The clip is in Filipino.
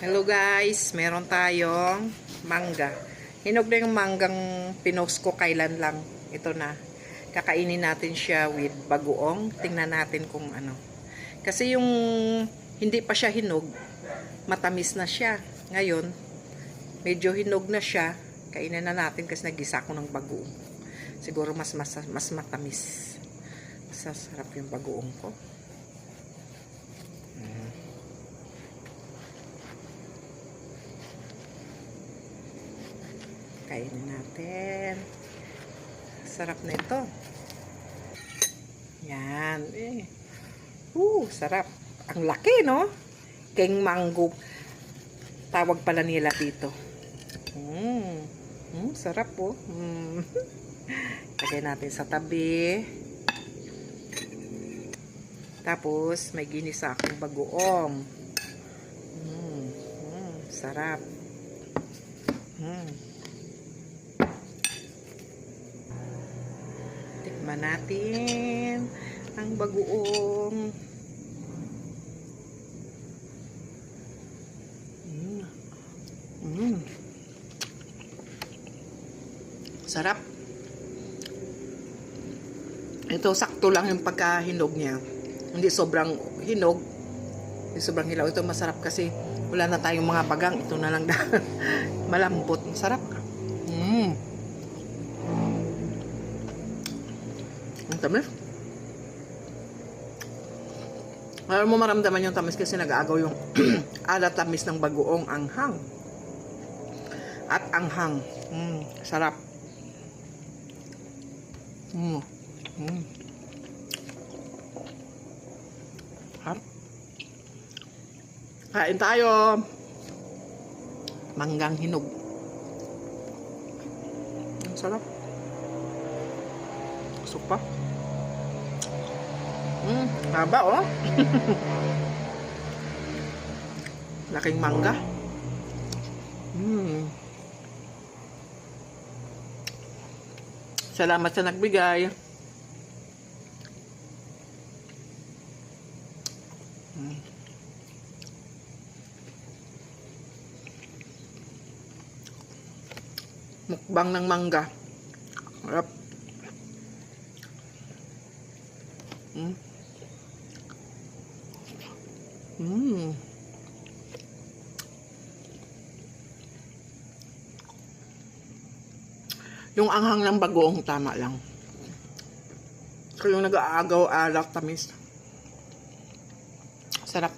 Hello guys, meron tayong mangga. Hinog na yung manggang pinost ko kailan lang. Ito na. Kakainin natin siya with bagoong. Tingnan natin kung ano. Kasi yung hindi pa siya hinog, matamis na siya. Ngayon, medyo hinog na siya. Kainin na natin kasi nagisa ko ng bagoong. Siguro mas matamis. Masasarap yung bagoong ko. Kainin natin. Sarap na ito. Yan. Sarap. Ang laki, no? King mango. Tawag pala nila dito. Sarap, po. Lagay natin sa tabi. Tapos, may ginisa akong bagoong. Sarap. Tikman natin ang bagoong. Sarap. Ito, sakto lang yung pagkahinog niya. Hindi sobrang hinog. Hindi sobrang hilaw. Ito masarap kasi wala na tayong mga bagang. Ito na lang malambot. Sarap. Ang tamis. Alam mo maramdaman yung tamis kasi nag-aagaw yung alat tamis ng bagoong anghang. At anghang. Sarap. Kain tayo. Manggang hinog. Ang sarap. Kusok pa. Haba, oh. Laking mangga. Salamat sa nagbigay. Mukbang ng mangga. Sarap. Yung anghang ng bagoong tama lang. Kaya yung nag-aagaw, alak, tamis. Sarap.